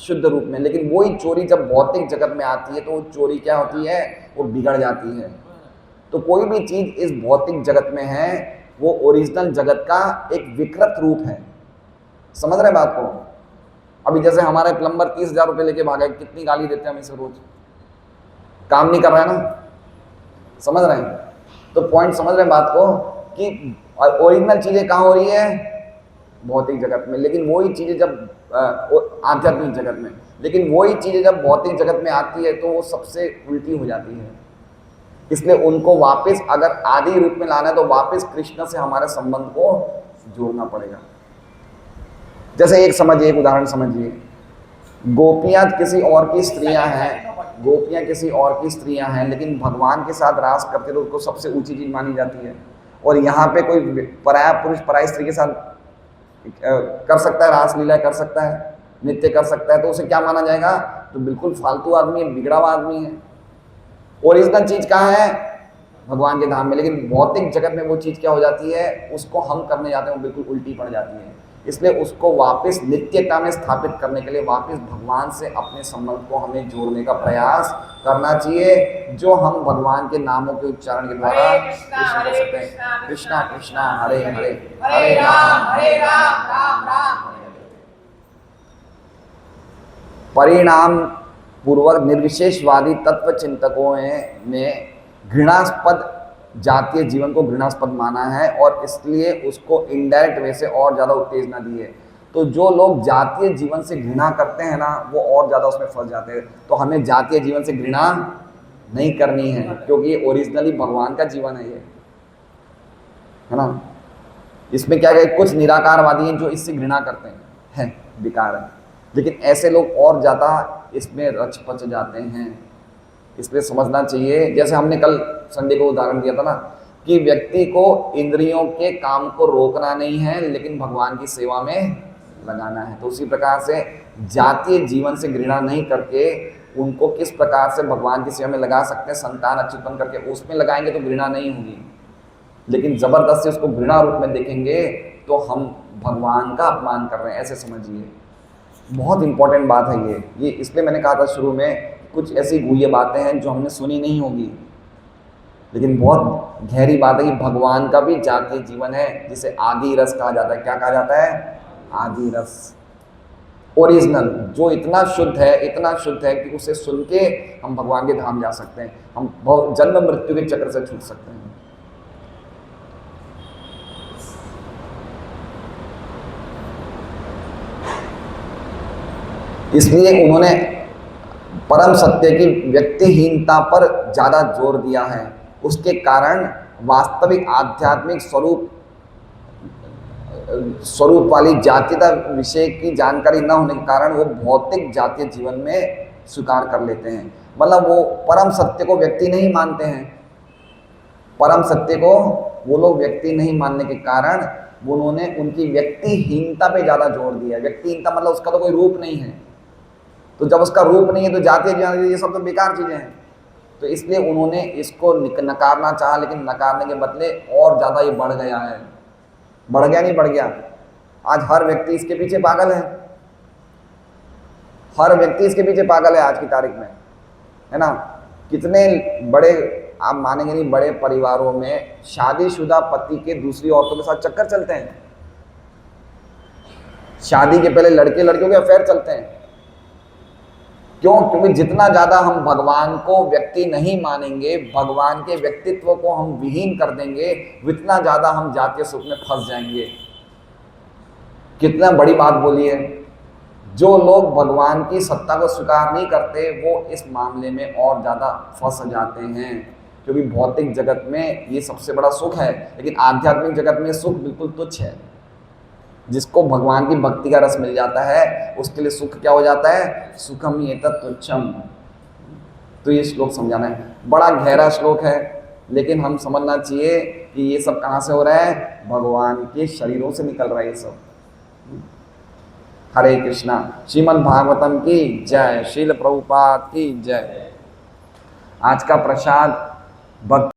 शुद्ध रूप में। लेकिन वही चोरी जब भौतिक जगत में आती है तो वो चोरी क्या होती है, वो बिगड़ जाती है। तो कोई भी चीज इस भौतिक जगत में है वो ओरिजिनल जगत का एक विकृत रूप है। समझ रहे बात को। अभी जैसे हमारे प्लम्बर 30,000 रुपये लेके भागे, कितनी गाली देते हैं हम इसे रोज, काम नहीं कर रहा है ना, समझ रहे हैं। तो पॉइंट समझ रहे हैं बात को, कि ओरिजिनल चीजें कहाँ हो रही है, भौतिक जगत में। लेकिन वही चीजें जब आध्यात्मिक जगत में, लेकिन वही चीजें जब भौतिक जगत में आती है तो वो सबसे उल्टी हो जाती है। इसलिए उनको वापस अगर आदि रूप में लाना है तो वापस कृष्ण से हमारे संबंध को जोड़ना पड़ेगा। जैसे एक समझिए, एक उदाहरण समझिए, गोपियां किसी और की स्त्रियां हैं, गोपियां किसी और की स्त्रियां हैं, लेकिन भगवान के साथ रास करते तो उसको सबसे ऊंची चीज मानी जाती है। और यहाँ पे कोई पराया पुरुष पराई स्त्री के साथ कर सकता है, रास लीला कर सकता है, नृत्य कर सकता है, तो उसे क्या माना जाएगा, तो बिल्कुल फालतू आदमी है, बिगड़ा हुआ आदमी है। ओरिजिनल चीज कहाँ है, भगवान के धाम में। लेकिन भौतिक जगत में वो चीज क्या हो जाती है, उसको हम करने जाते हैं वो बिल्कुल उल्टी पड़ जाती है। इसलिए उसको वापस नित्यता में स्थापित करने के लिए वापस भगवान से अपने संबंध को हमें जोड़ने का प्रयास करना चाहिए, जो हम भगवान के नामों के उच्चारण के द्वारा कृष्ण कर सकते हैं। कृष्णा कृष्णा हरे हरे, हरे राम राम राम। परिणाम पूर्वक निर्विशेषवादी तत्व चिंतकों ने घृणास्पद जातीय जीवन को घृणास्पद माना है और इसलिए उसको इनडायरेक्ट वे से और ज़्यादा उत्तेजना दी है। तो जो लोग जातीय जीवन से घृणा करते हैं ना, वो और ज़्यादा उसमें फंस जाते हैं। तो हमें जातीय जीवन से घृणा नहीं करनी है, क्योंकि ये ओरिजिनली भगवान का जीवन है, ये है ना। इसमें क्या है, कुछ निराकारवादी हैं जो इससे घृणा करते हैं, बेकार है। लेकिन ऐसे लोग और ज़्यादा इसमें रच पच जाते हैं। इसलिए समझना चाहिए, जैसे हमने कल संडे को उदाहरण दिया था ना, कि व्यक्ति को इंद्रियों के काम को रोकना नहीं है लेकिन भगवान की सेवा में लगाना है। तो उसी प्रकार से जातीय जीवन से घृणा नहीं करके उनको किस प्रकार से भगवान की सेवा में लगा सकते हैं, संतान अच्छी उत्पन्न करके उसमें लगाएंगे तो घृणा नहीं होगी। लेकिन जबरदस्ती उसको घृणा रूप में देखेंगे तो हम भगवान का अपमान कर रहे हैं, ऐसे समझिए। बहुत इंपॉर्टेंट बात है ये इसलिए मैंने कहा था शुरू में, कुछ ऐसी गुह्य बातें हैं जो हमने सुनी नहीं होगी, लेकिन बहुत गहरी बात है कि भगवान का भी जातीय जीवन है, जिसे आदि रस कहा जाता है। क्या कहा जाता है? आदि रस, ओरिजिनल, जो इतना शुद्ध है कि उसे सुन के हम भगवान के धाम जा सकते हैं, हम बहुत जन्म मृत्यु के चक्र से छूट सकते हैं। इसलिए उन्होंने परम सत्य की व्यक्तिहीनता पर ज्यादा जोर दिया है। उसके कारण वास्तविक आध्यात्मिक स्वरूप वाली जातीयता विषय की जानकारी न होने के कारण वो भौतिक जातीय जीवन में स्वीकार कर लेते हैं। मतलब वो परम सत्य को व्यक्ति नहीं मानते हैं। परम सत्य को वो लोग व्यक्ति नहीं मानने के कारण उन्होंने उनकी व्यक्तिहीनता पे ज्यादा जोर दिया। व्यक्तिहीनता मतलब उसका तो कोई रूप नहीं है, तो जब उसका रूप नहीं है तो जातीय जीवन ये सब तो बेकार चीजें हैं। तो इसलिए उन्होंने इसको नकारना चाहा, लेकिन नकारने के बदले और ज्यादा ये बढ़ गया है। बढ़ गया नहीं बढ़ गया, आज हर व्यक्ति इसके पीछे पागल है। हर व्यक्ति इसके पीछे पागल है आज की तारीख में, है ना। कितने बड़े, आप मानेंगे नहीं, बड़े परिवारों में शादीशुदा पति के दूसरी औरतों के साथ चक्कर चलते हैं। शादी के पहले लड़के लड़कियों के अफेयर चलते हैं। क्यों? क्योंकि जितना ज्यादा हम भगवान को व्यक्ति नहीं मानेंगे, भगवान के व्यक्तित्व को हम विहीन कर देंगे, उतना ज्यादा हम जातीय सुख में फंस जाएंगे। कितना बड़ी बात बोली है। जो लोग भगवान की सत्ता को स्वीकार नहीं करते वो इस मामले में और ज्यादा फंस जाते हैं, क्योंकि भौतिक जगत में ये सबसे बड़ा सुख है, लेकिन आध्यात्मिक जगत में सुख बिल्कुल तुच्छ है। जिसको भगवान की भक्ति का रस मिल जाता है उसके लिए सुख क्या हो जाता है? सुखम एतत् तुच्छम। तो ये श्लोक समझाना है, बड़ा गहरा श्लोक है, लेकिन हम समझना चाहिए कि ये सब कहाँ से हो रहा है? भगवान के शरीरों से निकल रहा है ये सब। हरे कृष्णा। श्रीमद् भागवतम की जय। श्रील प्रभुपाद की जय। आज का प्रसाद भक्त